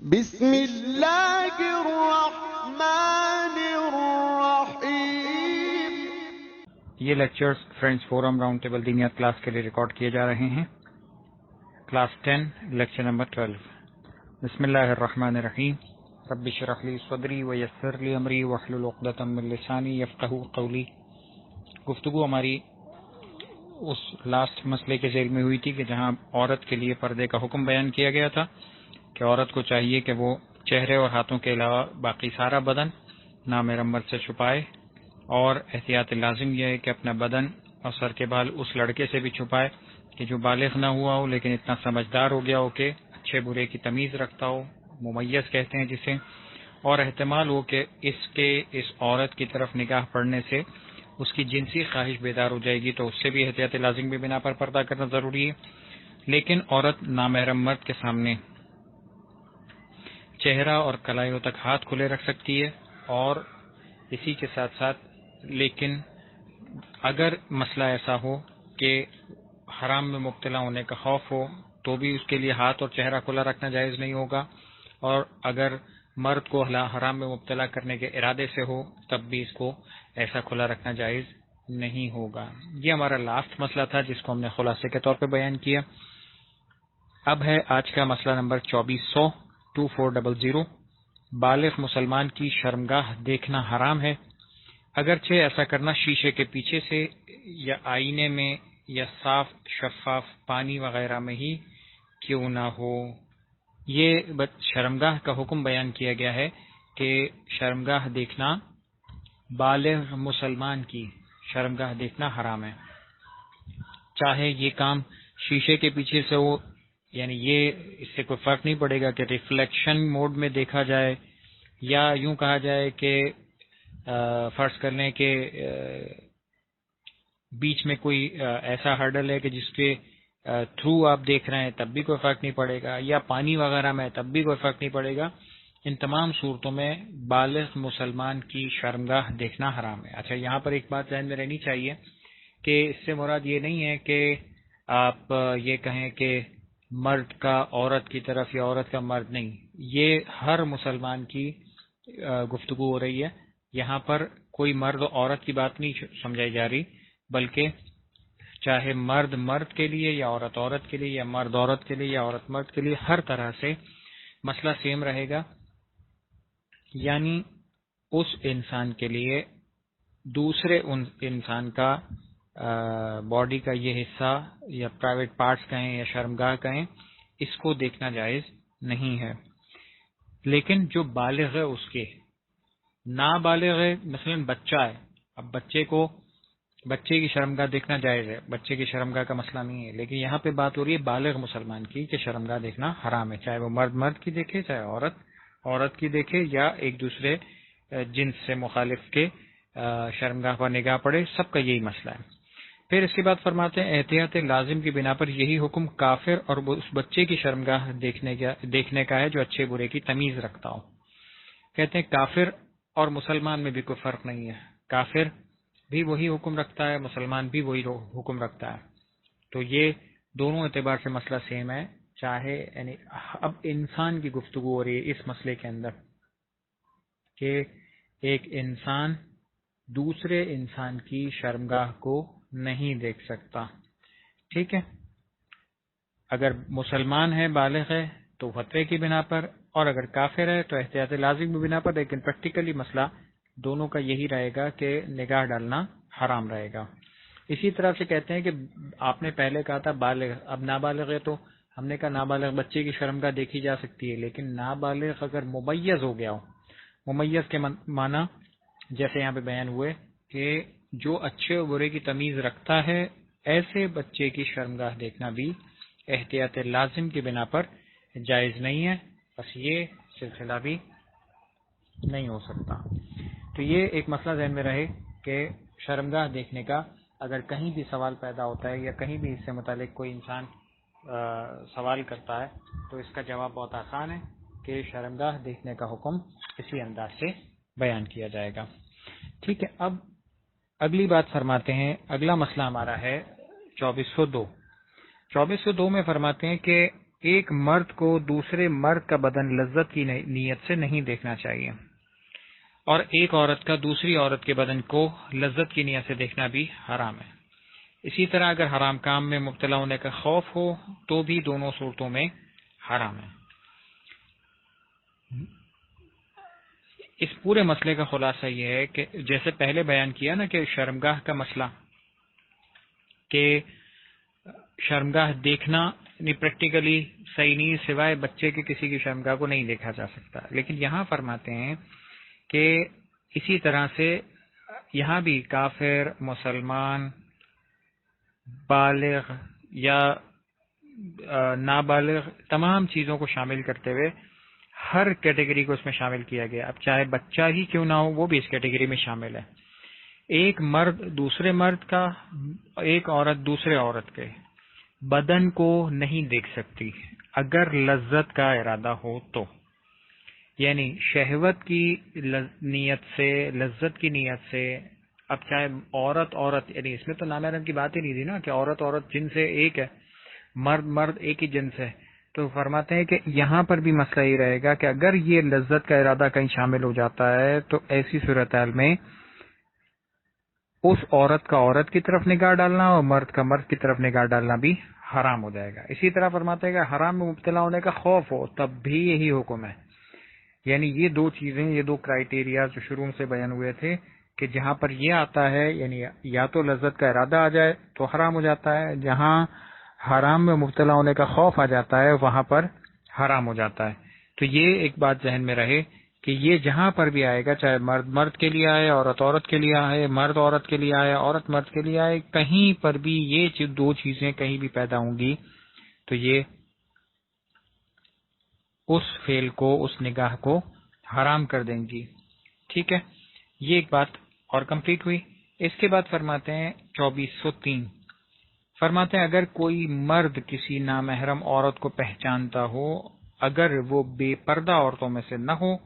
بسم اللہ الرحمن الرحیم۔ یہ lectures friends forum round table دینیات کلاس کے لیے ریکارڈ کیے جا رہے ہیں۔ Class 10 lecture number 12۔ بسم اللہ الرحمن الرحیم۔ رب اشرح لی صدری ویسر لی امری واحلل عقدۃ من لسانی یفقہوا قولی۔ گفتگو ہماری اس لاسٹ مسئلے کے ذیل میں ہوئی تھی کہ جہاں عورت کے لیے پردے کا حکم بیان کیا گیا تھا کہ عورت کو چاہیے کہ وہ چہرے اور ہاتھوں کے علاوہ باقی سارا بدن نامحرم مرد سے چھپائے، اور احتیاط لازم یہ ہے کہ اپنا بدن اور سر کے بال اس لڑکے سے بھی چھپائے کہ جو بالغ نہ ہوا ہو لیکن اتنا سمجھدار ہو گیا ہو کہ اچھے برے کی تمیز رکھتا ہو، ممیز کہتے ہیں جسے، اور احتمال ہو کہ اس عورت کی طرف نگاہ پڑنے سے اس کی جنسی خواہش بیدار ہو جائے گی، تو اس سے بھی احتیاط لازم کی بنا پر پردہ کرنا ضروری ہے۔ لیکن عورت نامحرم مرد کے سامنے چہرہ اور کلائیوں تک ہاتھ کھلے رکھ سکتی ہے، اور اسی کے ساتھ ساتھ لیکن اگر مسئلہ ایسا ہو کہ حرام میں مبتلا ہونے کا خوف ہو تو بھی اس کے لیے ہاتھ اور چہرہ کھلا رکھنا جائز نہیں ہوگا، اور اگر مرد کو حرام میں مبتلا کرنے کے ارادے سے ہو تب بھی اس کو ایسا کھلا رکھنا جائز نہیں ہوگا۔ یہ ہمارا لاسٹ مسئلہ تھا جس کو ہم نے خلاصے کے طور پہ بیان کیا۔ اب ہے آج کا مسئلہ نمبر 2400 بالغ مسلمان کی شرمگاہ دیکھنا حرام ہے، اگرچہ ایسا کرنا شیشے کے پیچھے سے یا آئینے میں یا صاف شفاف پانی وغیرہ میں ہی کیوں نہ ہو۔ یہ شرمگاہ کا حکم بیان کیا گیا ہے کہ شرمگاہ دیکھنا، بالغ مسلمان کی شرمگاہ دیکھنا حرام ہے، چاہے یہ کام شیشے کے پیچھے سے ہو، یعنی یہ اس سے کوئی فرق نہیں پڑے گا کہ ریفلیکشن موڈ میں دیکھا جائے، یا یوں کہا جائے کہ فرض کر لیں کہ بیچ میں کوئی ایسا ہرڈل ہے کہ جس کے تھرو آپ دیکھ رہے ہیں تب بھی کوئی فرق نہیں پڑے گا، یا پانی وغیرہ میں تب بھی کوئی فرق نہیں پڑے گا۔ ان تمام صورتوں میں بالغ مسلمان کی شرمگاہ دیکھنا حرام ہے۔ اچھا، یہاں پر ایک بات ذہن میں رہنی چاہیے کہ اس سے مراد یہ نہیں ہے کہ آپ یہ کہیں کہ مرد کا عورت کی طرف یا عورت کا مرد نہیں، یہ ہر مسلمان کی گفتگو ہو رہی ہے۔ یہاں پر کوئی مرد عورت کی بات نہیں سمجھائی جا رہی، بلکہ چاہے مرد مرد کے لیے یا عورت عورت کے لیے یا مرد عورت کے لیے یا عورت مرد کے لیے، ہر طرح سے مسئلہ سیم رہے گا، یعنی اس انسان کے لیے دوسرے انسان کا باڈی کا یہ حصہ یا پرائیویٹ پارٹس کہیں یا شرمگاہ کہیں، اس کو دیکھنا جائز نہیں ہے۔ لیکن جو بالغ ہے اس کے، نابالغ ہے مثلا بچہ ہے، اب بچے کی شرمگاہ دیکھنا جائز ہے، بچے کی شرمگاہ کا مسئلہ نہیں ہے، لیکن یہاں پہ بات ہو رہی ہے بالغ مسلمان کی کہ شرمگاہ دیکھنا حرام ہے، چاہے وہ مرد مرد کی دیکھے، چاہے عورت عورت کی دیکھے، یا ایک دوسرے جنس سے مخالف کے شرمگاہ پر نگاہ پڑے، سب کا یہی مسئلہ ہے۔ پھر اس کے بعد فرماتے ہیں احتیاط لازم کی بنا پر یہی حکم کافر اور اس بچے کی شرمگاہ دیکھنے کا ہے جو اچھے برے کی تمیز رکھتا ہو۔ کہتے ہیں کافر اور مسلمان میں بھی کوئی فرق نہیں ہے، کافر بھی وہی حکم رکھتا ہے، مسلمان بھی وہی حکم رکھتا ہے، تو یہ دونوں اعتبار سے مسئلہ سیم ہے۔ چاہے یعنی اب انسان کی گفتگو ہو رہی ہے اس مسئلے کے اندر کہ ایک انسان دوسرے انسان کی شرمگاہ کو نہیں دیکھ سکتا، ٹھیک ہے؟ اگر مسلمان ہے بالغ ہے تو فتوے کی بنا پر، اور اگر کافر ہے تو احتیاط لازم کی بنا پر، لیکن پریکٹیکلی مسئلہ دونوں کا یہی رہے گا کہ نگاہ ڈالنا حرام رہے گا۔ اسی طرح سے کہتے ہیں کہ آپ نے پہلے کہا تھا بالغ، اب نابالغ ہے تو ہم نے کہا نابالغ بچے کی شرمگاہ دیکھی جا سکتی ہے، لیکن نابالغ اگر ممیز ہو گیا ہو، ممیز کے معنی جیسے یہاں پہ بیان ہوئے کہ جو اچھے و برے کی تمیز رکھتا ہے، ایسے بچے کی شرمگاہ دیکھنا بھی احتیاط لازم کی بنا پر جائز نہیں ہے، بس یہ سلسلہ بھی نہیں ہو سکتا۔ تو یہ ایک مسئلہ ذہن میں رہے کہ شرمگاہ دیکھنے کا اگر کہیں بھی سوال پیدا ہوتا ہے یا کہیں بھی اس سے متعلق کوئی انسان سوال کرتا ہے تو اس کا جواب بہت آسان ہے کہ شرمگاہ دیکھنے کا حکم اسی انداز سے بیان کیا جائے گا، ٹھیک ہے؟ اب اگلی بات فرماتے ہیں، اگلا مسئلہ ہمارا ہے 2402 میں فرماتے ہیں کہ ایک مرد کو دوسرے مرد کا بدن لذت کی نیت سے نہیں دیکھنا چاہیے، اور ایک عورت کا دوسری عورت کے بدن کو لذت کی نیت سے دیکھنا بھی حرام ہے۔ اسی طرح اگر حرام کام میں مبتلا ہونے کا خوف ہو تو بھی دونوں صورتوں میں حرام ہے۔ اس پورے مسئلے کا خلاصہ یہ ہے کہ جیسے پہلے بیان کیا نا کہ شرمگاہ کا مسئلہ، کہ شرمگاہ دیکھنا پریکٹیکلی صحیح نہیں، سوائے بچے کے کسی کی شرمگاہ کو نہیں دیکھا جا سکتا، لیکن یہاں فرماتے ہیں کہ اسی طرح سے یہاں بھی کافر، مسلمان، بالغ یا نابالغ تمام چیزوں کو شامل کرتے ہوئے ہر کیٹیگری کو اس میں شامل کیا گیا۔ اب چاہے بچہ ہی کیوں نہ ہو وہ بھی اس کیٹیگری میں شامل ہے۔ ایک مرد دوسرے مرد کا، ایک عورت دوسرے عورت کے بدن کو نہیں دیکھ سکتی اگر لذت کا ارادہ ہو تو، یعنی شہوت کی نیت سے، لذت کی نیت سے۔ اب چاہے عورت یعنی اس میں تو نامحرم کی بات ہی نہیں تھی نا کہ عورت جن سے ایک ہے، مرد ایک ہی جنس ہے، تو فرماتے ہیں کہ یہاں پر بھی مسئلہ یہ رہے گا کہ اگر یہ لذت کا ارادہ کہیں شامل ہو جاتا ہے تو ایسی صورتحال میں اس عورت کا عورت کی طرف نگاہ ڈالنا اور مرد کا مرد کی طرف نگاہ ڈالنا بھی حرام ہو جائے گا۔ اسی طرح فرماتے ہیں کہ حرام میں مبتلا ہونے کا خوف ہو تب بھی یہی حکم ہے، یعنی یہ دو چیزیں، یہ دو کرائیٹیریا جو شروع سے بیان ہوئے تھے کہ جہاں پر یہ آتا ہے یعنی یا تو لذت کا ارادہ آ جائے تو حرام ہو جاتا ہے، جہاں حرام میں مبتلا ہونے کا خوف آ جاتا ہے وہاں پر حرام ہو جاتا ہے۔ تو یہ ایک بات ذہن میں رہے کہ یہ جہاں پر بھی آئے گا، چاہے مرد کے لیے آئے، عورت کے لیے آئے، مرد عورت کے لیے آئے، عورت مرد کے لیے آئے، کہیں پر بھی یہ دو چیزیں کہیں بھی پیدا ہوں گی تو یہ اس فعل کو، اس نگاہ کو حرام کر دیں گی۔ ٹھیک ہے، یہ ایک بات اور کمپلیٹ ہوئی۔ اس کے بعد فرماتے ہیں 2403، فرماتے ہیں اگر کوئی مرد کسی نامحرم عورت کو پہچانتا ہو، اگر وہ بے پردہ عورتوں میں سے نہ ہو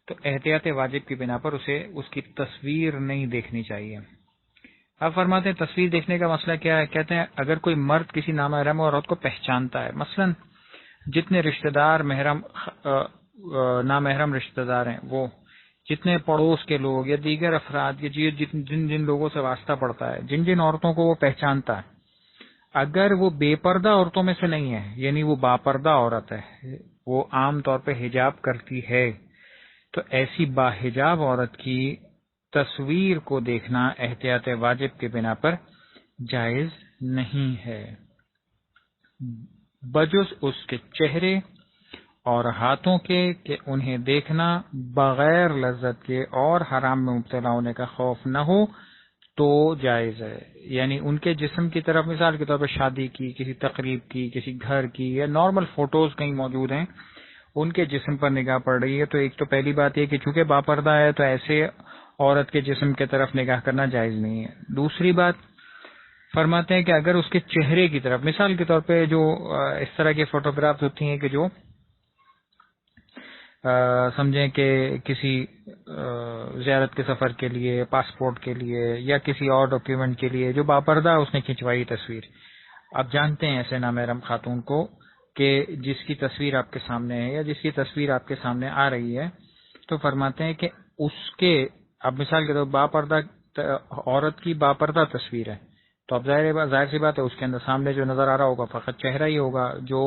تو احتیاط واجب کی بنا پر اسے اس کی تصویر نہیں دیکھنی چاہیے۔ اب فرماتے ہیں تصویر دیکھنے کا مسئلہ کیا ہے؟ کہتے ہیں اگر کوئی مرد کسی نامحرم عورت کو پہچانتا ہے، مثلا جتنے رشتہ دار نامحرم رشتہ دار ہیں، وہ جتنے پڑوس کے لوگ یا دیگر افراد یا جن لوگوں سے واسطہ پڑتا ہے، جن عورتوں کو وہ پہچانتا ہے، اگر وہ بے پردہ عورتوں میں سے نہیں ہے، یعنی وہ باپردہ عورت ہے، وہ عام طور پہ حجاب کرتی ہے، تو ایسی باحجاب عورت کی تصویر کو دیکھنا احتیاط واجب کے بنا پر جائز نہیں ہے، بجز اس کے چہرے اور ہاتھوں کے کہ انہیں دیکھنا بغیر لذت کے اور حرام میں مبتلا ہونے کا خوف نہ ہو تو جائز ہے۔ یعنی ان کے جسم کی طرف، مثال کے طور پر شادی کی، کسی تقریب کی، کسی گھر کی، یا نارمل فوٹوز کہیں موجود ہیں، ان کے جسم پر نگاہ پڑ رہی ہے تو ایک تو پہلی بات یہ کہ چونکہ باپردہ ہے تو ایسے عورت کے جسم کی طرف نگاہ کرنا جائز نہیں ہے۔ دوسری بات فرماتے ہیں کہ اگر اس کے چہرے کی طرف، مثال کے طور پہ جو اس طرح کی فوٹوگرافز ہوتی ہیں کہ جو سمجھیں کہ کسی زیارت کے سفر کے لیے، پاسپورٹ کے لیے یا کسی اور ڈاکیومنٹ کے لیے، جو باپردہ اس نے کھنچوائی تصویر، آپ جانتے ہیں ایسے نامحرم خاتون کو کہ جس کی تصویر آپ کے سامنے ہے یا جس کی تصویر آپ کے سامنے آ رہی ہے، تو فرماتے ہیں کہ اس کے، اب مثال کے طور باپردہ عورت کی باپردہ تصویر ہے تو اب ظاہر سی بات ہے اس کے اندر سامنے جو نظر آ رہا ہوگا فقط چہرہ ہی ہوگا جو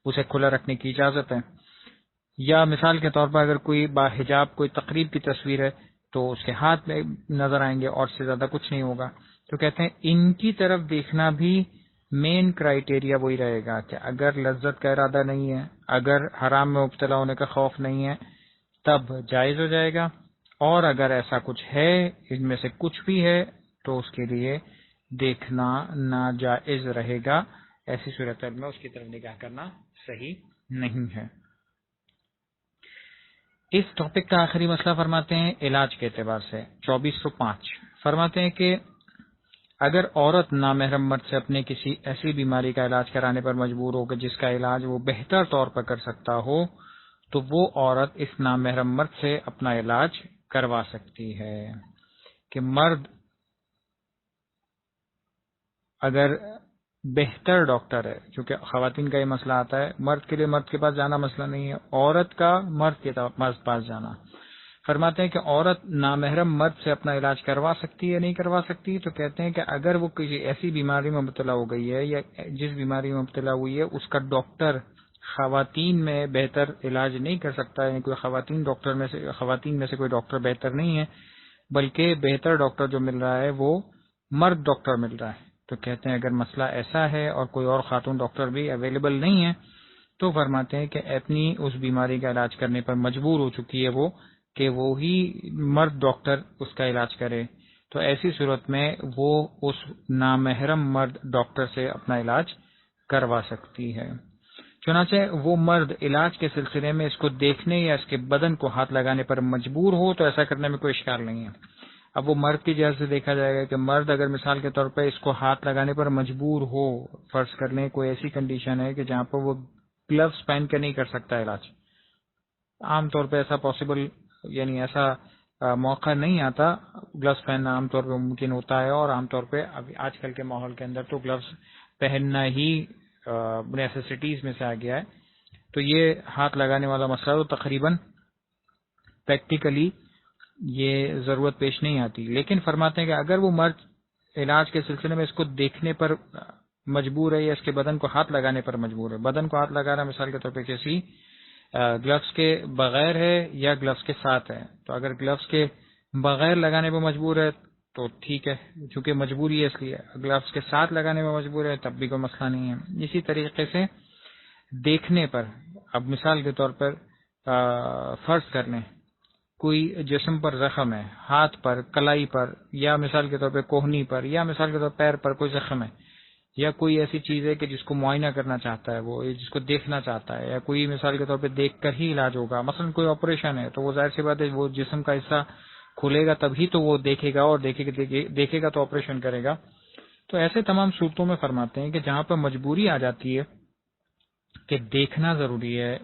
اسے کھلا رکھنے کی اجازت ہے۔ یا مثال کے طور پر اگر کوئی باحجاب کوئی تقریب کی تصویر ہے تو اس کے ہاتھ میں نظر آئیں گے اور سے زیادہ کچھ نہیں ہوگا۔ تو کہتے ہیں ان کی طرف دیکھنا بھی مین کرائیٹیریا وہی رہے گا کہ اگر لذت کا ارادہ نہیں ہے، اگر حرام میں مبتلا ہونے کا خوف نہیں ہے تب جائز ہو جائے گا، اور اگر ایسا کچھ ہے، ان میں سے کچھ بھی ہے، تو اس کے لیے دیکھنا ناجائز رہے گا۔ ایسی صورت میں اس کی طرف نگاہ کرنا صحیح نہیں ہے۔ اس ٹاپک کا آخری مسئلہ فرماتے ہیں علاج کے اعتبار سے 2405، فرماتے ہیں کہ اگر عورت نامحرم مرد سے اپنے کسی ایسی بیماری کا علاج کرانے پر مجبور ہو کہ جس کا علاج وہ بہتر طور پر کر سکتا ہو تو وہ عورت اس نامحرم مرد سے اپنا علاج کروا سکتی ہے۔ کہ مرد اگر بہتر ڈاکٹر ہے، کیونکہ خواتین کا یہ مسئلہ آتا ہے، مرد کے لیے مرد کے پاس جانا مسئلہ نہیں ہے، عورت کا مرد کے پاس جانا۔ فرماتے ہیں کہ عورت نامحرم مرد سے اپنا علاج کروا سکتی ہے نہیں کروا سکتی، تو کہتے ہیں کہ اگر وہ کسی ایسی بیماری میں مبتلا ہو گئی ہے یا جس بیماری میں مبتلا ہوئی ہے اس کا ڈاکٹر خواتین میں بہتر علاج نہیں کر سکتا، یعنی کوئی خواتین میں سے کوئی ڈاکٹر بہتر نہیں ہے، بلکہ بہتر ڈاکٹر جو مل رہا ہے وہ مرد ڈاکٹر مل رہا ہے، تو کہتے ہیں اگر مسئلہ ایسا ہے اور کوئی اور خاتون ڈاکٹر بھی اویلیبل نہیں ہے تو فرماتے ہیں کہ اپنی اس بیماری کا علاج کرنے پر مجبور ہو چکی ہے وہ کہ وہی مرد ڈاکٹر اس کا علاج کرے، تو ایسی صورت میں وہ اس نامحرم مرد ڈاکٹر سے اپنا علاج کروا سکتی ہے۔ چنانچہ وہ مرد علاج کے سلسلے میں اس کو دیکھنے یا اس کے بدن کو ہاتھ لگانے پر مجبور ہو تو ایسا کرنے میں کوئی اشکال نہیں ہے۔ اب وہ مرد کی جہت سے دیکھا جائے گا کہ مرد اگر مثال کے طور پہ اس کو ہاتھ لگانے پر مجبور ہو، فرض کر لیں کوئی ایسی کنڈیشن ہے کہ جہاں پر وہ گلوز پہن کے نہیں کر سکتا علاج، عام طور پہ ایسا پاسبل یعنی ایسا موقع نہیں آتا، گلوز پہننا عام طور پہ ممکن ہوتا ہے، اور عام طور پہ ابھی آج کل کے ماحول کے اندر تو گلوز پہننا ہی نیسیسٹیز میں سے آ گیا ہے، تو یہ ہاتھ لگانے والا مسئلہ تو تقریباً پریکٹیکلی یہ ضرورت پیش نہیں آتی۔ لیکن فرماتے ہیں کہ اگر وہ مرد علاج کے سلسلے میں اس کو دیکھنے پر مجبور ہے یا اس کے بدن کو ہاتھ لگانے پر مجبور ہے، بدن کو ہاتھ لگانا مثال کے طور پہ کسی گلوز کے بغیر ہے یا گلوز کے ساتھ ہے، تو اگر گلوز کے بغیر لگانے پر مجبور ہے تو ٹھیک ہے، چونکہ مجبوری ہے اس لیے، گلوز کے ساتھ لگانے میں مجبور ہے تب بھی کوئی مسئلہ نہیں ہے۔ اسی طریقے سے دیکھنے پر، اب مثال کے طور پر فرض کر لیں کوئی جسم پر زخم ہے، ہاتھ پر، کلائی پر، یا مثال کے طور پہ کوہنی پر، یا مثال کے طور پر پیر پر کوئی زخم ہے، یا کوئی ایسی چیز ہے کہ جس کو معائنہ کرنا چاہتا ہے وہ، جس کو دیکھنا چاہتا ہے، یا کوئی مثال کے طور پہ دیکھ کر ہی علاج ہوگا، مثلا کوئی آپریشن ہے تو وہ ظاہر سی بات ہے وہ جسم کا حصہ کھلے گا تبھی تو وہ دیکھے گا، اور دیکھے گا تو آپریشن کرے گا۔ تو ایسے تمام صورتوں میں فرماتے ہیں کہ جہاں پر مجبوری آ جاتی ہے کہ دیکھنا ضروری ہے،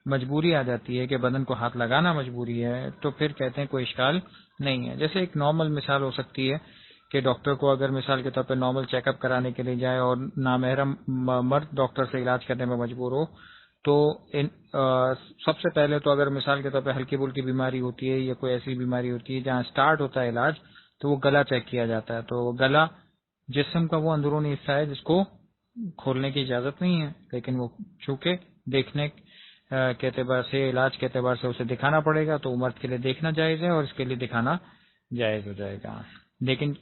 مجبوری آ جاتی ہے کہ بدن کو ہاتھ لگانا مجبوری ہے، تو پھر کہتے ہیں کوئی اشکال نہیں ہے۔ جیسے ایک نارمل مثال ہو سکتی ہے کہ ڈاکٹر کو اگر مثال کے طور پہ نارمل چیک اپ کرانے کے لیے جائے اور نامحرم مرد ڈاکٹر سے علاج کرنے میں مجبور ہو، تو سب سے پہلے تو اگر مثال کے طور پہ ہلکی پھلکی بیماری ہوتی ہے یا کوئی ایسی بیماری ہوتی ہے جہاں سٹارٹ ہوتا ہے علاج، تو وہ گلا چیک کیا جاتا ہے، تو گلا جسم کا وہ اندرونی حصہ ہے جس کو کھولنے کی اجازت نہیں ہے، لیکن وہ چونکہ دیکھنے کے اعتبار سے، علاج کے اعتبار سے اسے دکھانا پڑے گا، تو مرد کے لیے دیکھنا جائز ہے اور اس کے لیے دکھانا جائز ہو جائے گا۔ لیکن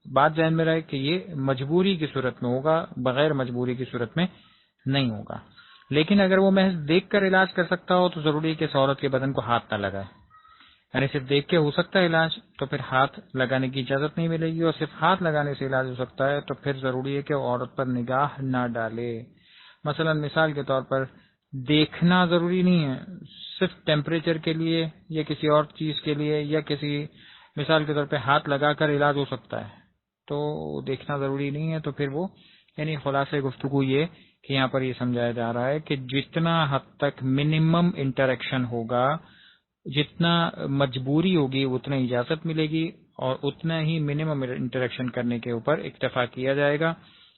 بات ذہن میں رہے کہ یہ مجبوری کی صورت میں ہوگا، بغیر مجبوری کی صورت میں نہیں ہوگا۔ لیکن اگر وہ محض دیکھ کر علاج کر سکتا ہو تو ضروری ہے کہ اس عورت کے بدن کو ہاتھ نہ لگائے، یعنی صرف دیکھ کے ہو سکتا ہے علاج تو پھر ہاتھ لگانے کی اجازت نہیں ملے گی، اور صرف ہاتھ لگانے سے علاج ہو سکتا ہے تو پھر ضروری ہے کہ وہ عورت پر نگاہ نہ ڈالے۔ مثلا مثال کے طور پر دیکھنا ضروری نہیں ہے، صرف ٹیمپریچر کے لیے یا کسی اور چیز کے لیے یا کسی مثال کے طور پہ ہاتھ لگا کر علاج ہو سکتا ہے، تو دیکھنا ضروری نہیں ہے، تو پھر وہ یعنی خلاصہ گفتگو یہ کہ یہاں پر یہ سمجھایا جا رہا ہے کہ جتنا حد تک منیمم انٹریکشن ہوگا، جتنا مجبوری ہوگی اتنا اجازت ملے گی، اور اتنا ہی منیمم انٹریکشن کرنے کے اوپر اکتفا کیا جائے گا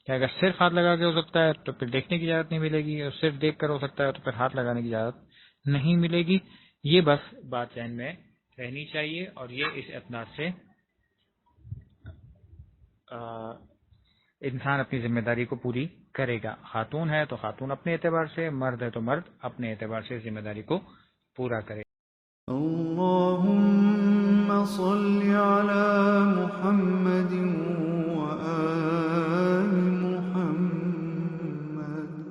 کہ اگر صرف ہاتھ لگا کے ہو سکتا ہے تو پھر دیکھنے کی اجازت نہیں ملے گی، اور صرف دیکھ کر ہو سکتا ہے تو پھر ہاتھ لگانے کی اجازت نہیں ملے گی۔ یہ بس بات ذہن میں رہنی چاہیے، اور یہ اس اعتبار سے انسان اپنی ذمہ داری کو پوری کرے گا۔ خاتون ہے تو خاتون اپنے اعتبار سے، مرد ہے تو مرد اپنے اعتبار سے ذمہ داری کو پورا کرے۔ اللهم صل على